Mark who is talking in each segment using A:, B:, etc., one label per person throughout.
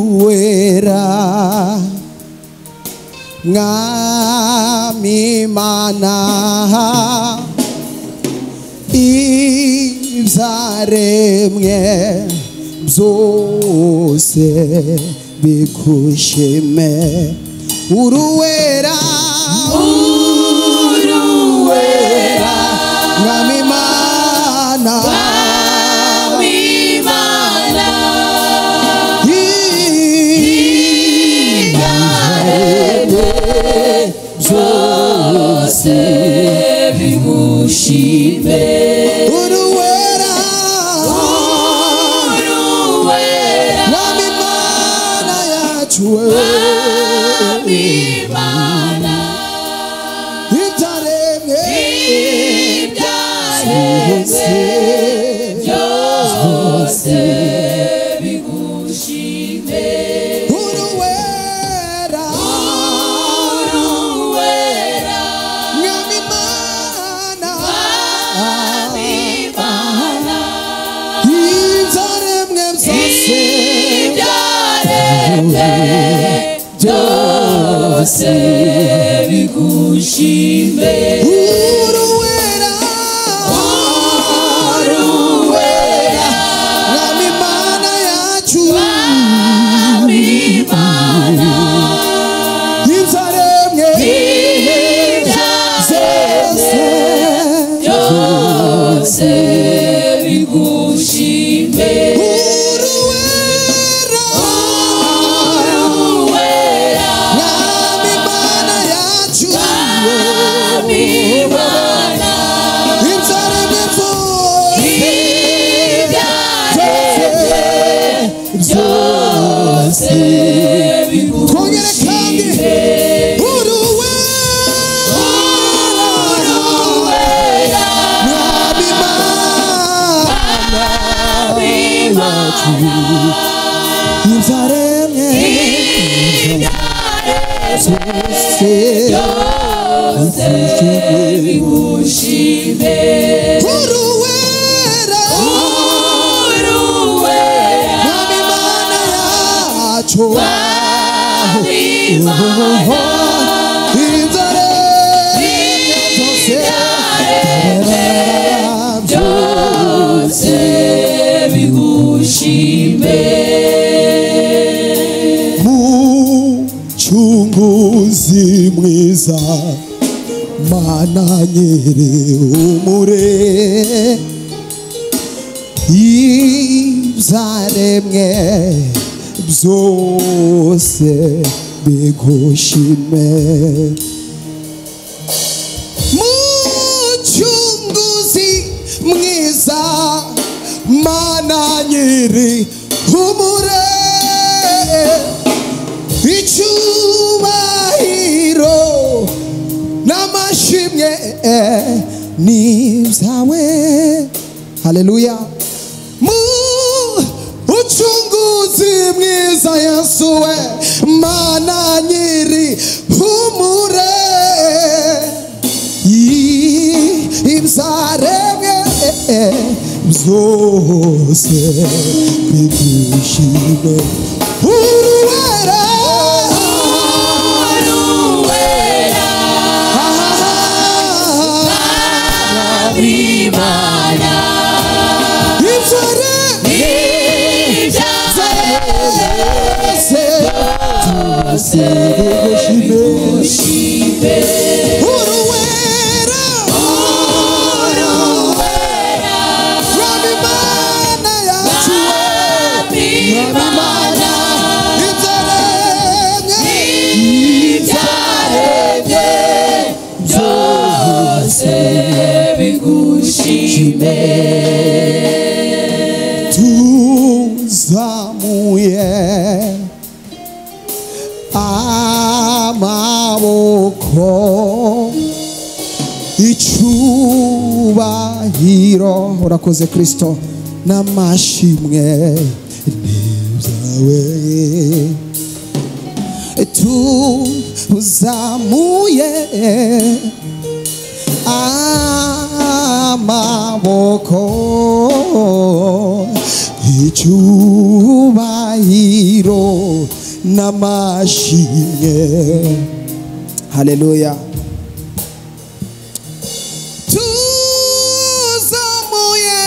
A: Uruera ngami mana ibzaremye byose bikushime uruera ngami mana
B: Bigushime
A: uruera
B: Nami
A: mana yacu
B: Imana
A: ibyaremwe
B: byose bigushime
A: uruera
B: byose bigushime
A: uruera ngami mana yacu
B: Imana
A: ibyaremwe
B: byose bigushime Muchunguzi mwiza mana nyiri umure ibyaremwe byose bigushime Muchunguzi mwiza mana nyiri umure icyubahiro n'amashimwe ni ibyawe haleluya Muchunguzi mwiza Yesu we mana nyiri humure ibyaremwe byose bigushime uruera Imana byose bigushime
A: uruera ngami mana yacu
B: Imana ibyaremwe byose bigushime
A: tuzamuye amaboko icyubahiro urakoze Kristo n'amashimwe n'ibyawe tuzamuye amaboko icyubahiro n'amashimwe. Haleluya. Tuzamuye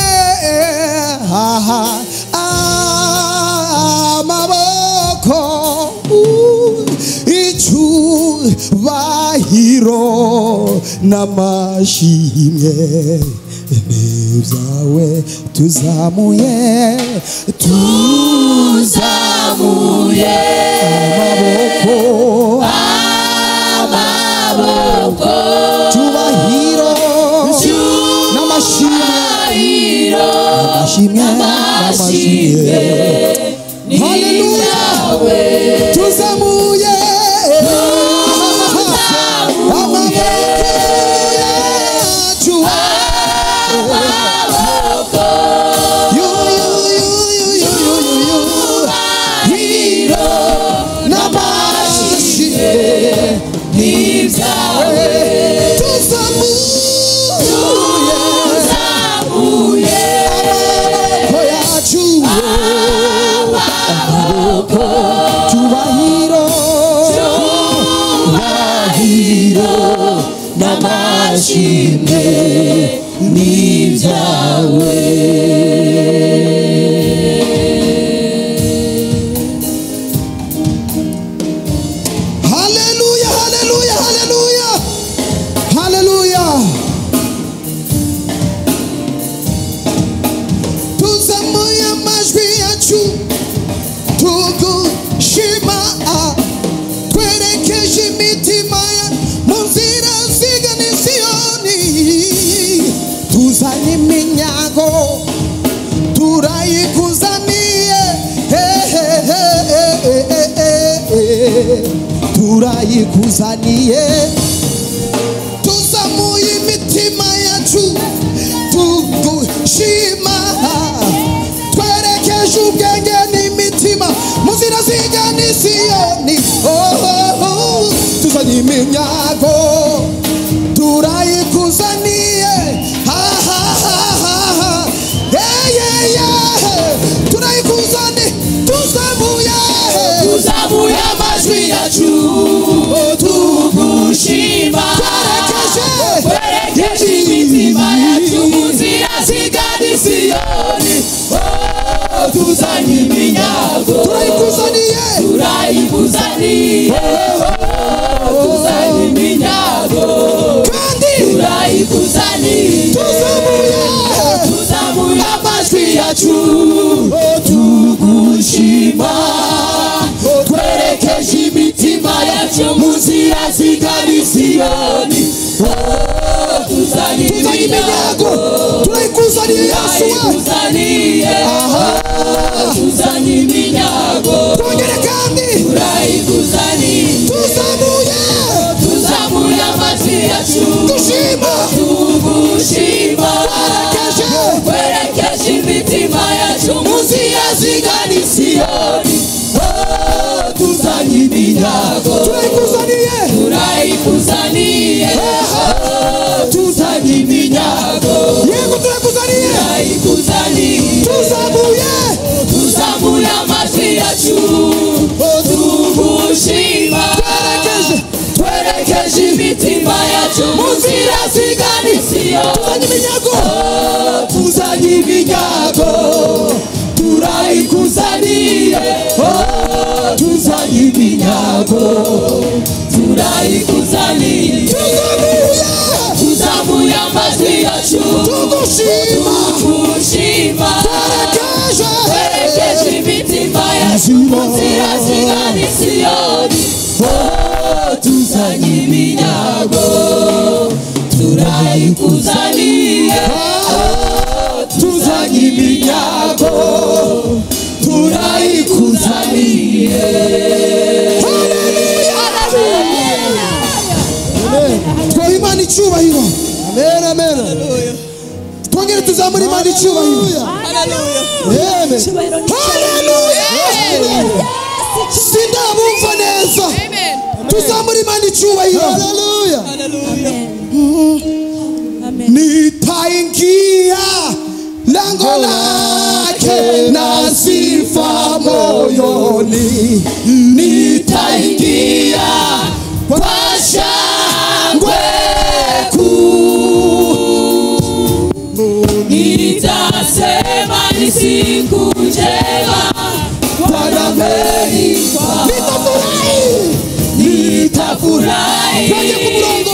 A: amaboko icyubahiro n'amashimwe n'ibyawe tuzamuye
B: amaboko
A: cyubahiro n'amashimwe. Haleluya. Tuzamuye amaboko yacu
B: n'amashimwe n'ibyawe.
A: Haleluya, haleluya, haleluya, haleluya. Tuzamuye amajwi yacu tugushima, twerekeje imitima mu nzira zigana i Siyoni. Tuzanye iminyago turayikuzaniye, turayikuzaniye. Tuzamuye imitima yacu tugushima, twerekeje ubwenge n'imitima mu nzira zigana i Siyoni. Tuzanye iminyago turayikuzaniye, turayikuzaniye.
B: Tuzamuye amajwi yacu tugushima, twerekeje imitima yacu mu nzira zigana i Siyoni. Tuzanye iminyago turayikuzaniye, tuzanye iminyago turayikuzaniye. Tuzamuye amajwi yacu tugushima, twerekeje imitima yacu mu nzira zigana i Siyoni. Tuzanye iminyago
A: turayikuzaniye,
B: tuzanye iminyago
A: twongere kandi
B: turayikuzaniye. Tuzamuye amajwi yacu tugushima, twerekeje imitima yacu mu nzira zigana i Siyoni. Tuzanye iminyago turayikuzaniye, tuzanye iminyago turayikuzaniye. Tuzamuye amajwi yacu tugushima, twerekeje imitima yacu mu nzira zigana i Siyoni. Tuzanye iminyago turayikuzaniye, tuzanye iminyago turayikuzaniye. Tuzamuye amajwi yacu tugushima, twerekeje imitima yacu mu nzira zigana i Siyoni. Tuzanye iminyago turayikuzaniye, tuzanye iminyago turayikuzaniye.
A: Twaha Imana icyubahiro. Amen, amen. Twongere tuzamuye tuzamuri Imana icyubahiro. Amen. Haleluya. Sindabumva neza. Tuzamuri Imana icyubahiro. Haleluya. Nitaingia lango lake na sifa moyoni, nitaingia kwa shangwe kuu,
B: nitasema ni siku njema Bwana amenipa. Nitafurahi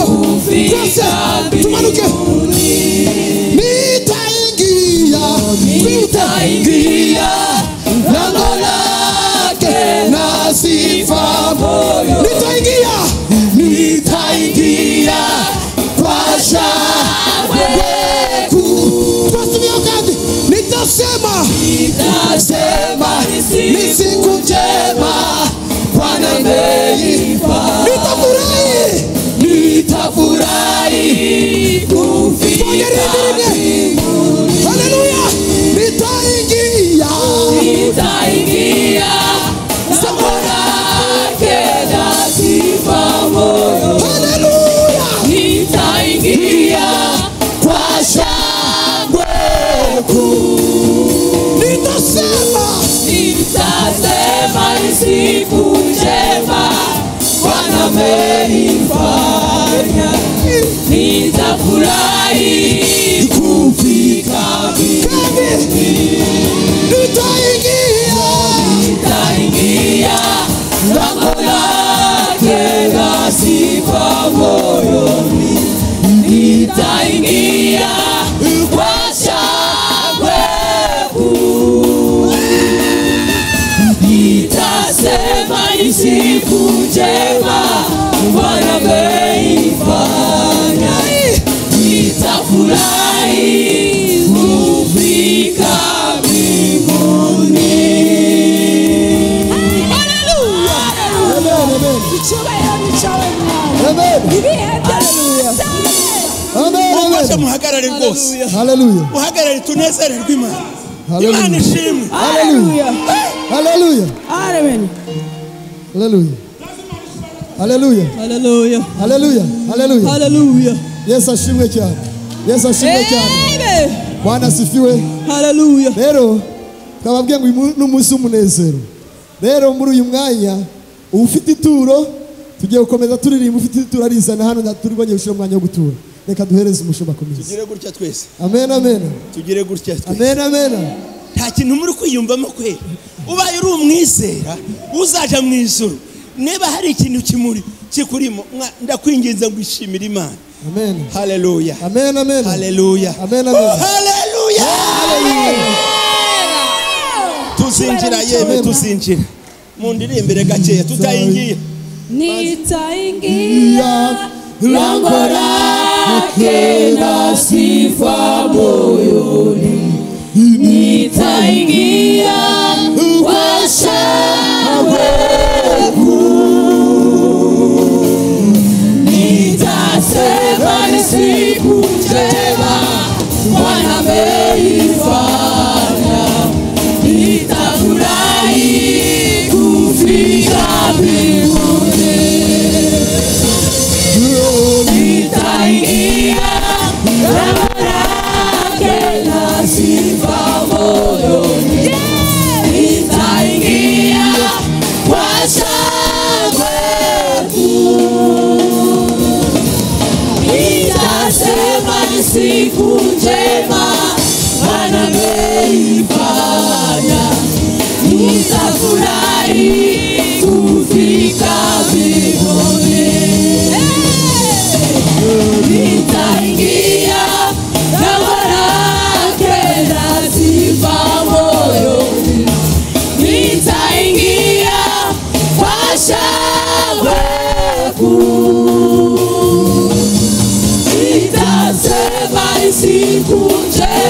B: kufika mbinguni. Nitaingia lango lake na sifa moyoni, nitaingia kwa shangwe kuu. Nitasema ni siku njema Bwana amenipa. Nitafurahi kufika mbinguni.
A: Haleluya. Nitaingia
B: lango lake na sifa moyoni.
A: Haleluya.
B: Nitaingia kwa shangwe kuu.
A: Nitasema
B: ni siku njema Bwana amenifanya. Nitafurahi kufika mbinguni. Nitaingia lango lake na sifa moyoni. Nitaingia kwa shangwe kuu. Nitasema ni siku njema Bwana amenifanya. Nitafurahi kufika mbinguni. Haleluya.
A: Amen.
C: Muhagarare rwose.
A: Haleluya.
C: Muhagarare tunezererwe Imana.
A: Haleluya.
C: Imana ishimwe.
A: Haleluya. Haleluya.
B: Amen.
A: Haleluya. Haleluya.
B: Haleluya.
A: Haleluya. Haleluya.
B: Haleluya.
A: Yesu ashimwe cyane. Yesu ashimwe cyane.
B: Amen.
A: Bwana asifiwe.
B: Haleluya.
A: Rero twababwiye ngo uyu n'umunsi w'umunezero. Rero muri uyu mwanya ufite ituro tugiye gukomeza turirimba. Ufite ituro arizana hano turi banye gushira umwanya wo gutura. Reka duhereze umushumba komeza.
C: Tugire gutya twese.
A: Amen amen.
C: Tugire gutya twese.
A: Amen amen.
C: Nta kintu muri kwiyumvamo kwera. Ubaye uri umwizera uzaja mu ijuru. Niba hari ikintu kimuri kikurimo ndakwinginze ngo ishimire Imana.
A: Amen.
C: Haleluya.
A: Amen amen.
C: Haleluya.
A: Amen amen.
C: Haleluya. Tuzinjira yeme tuzinjira. Mundirimbire gakeya tutayingiye.
B: Nitaingia lango lake na sifa moyoni. Nitaingia kwa shangwe kuu. Nitasema ni siku njema Bwana amenifanya. Nitafurahi kufika mbinguni. Nitaingia lango lake na sifa moyoni. Nitaingia kwa shangwe kuu. Nitasema ni siku njema Bwana amenifanya. Nitafurahi kufika mbinguni. Nitaingia lango lake na sifa moyoni. Nitaingia kwa shangwe kuu. Nitasema ni siku njema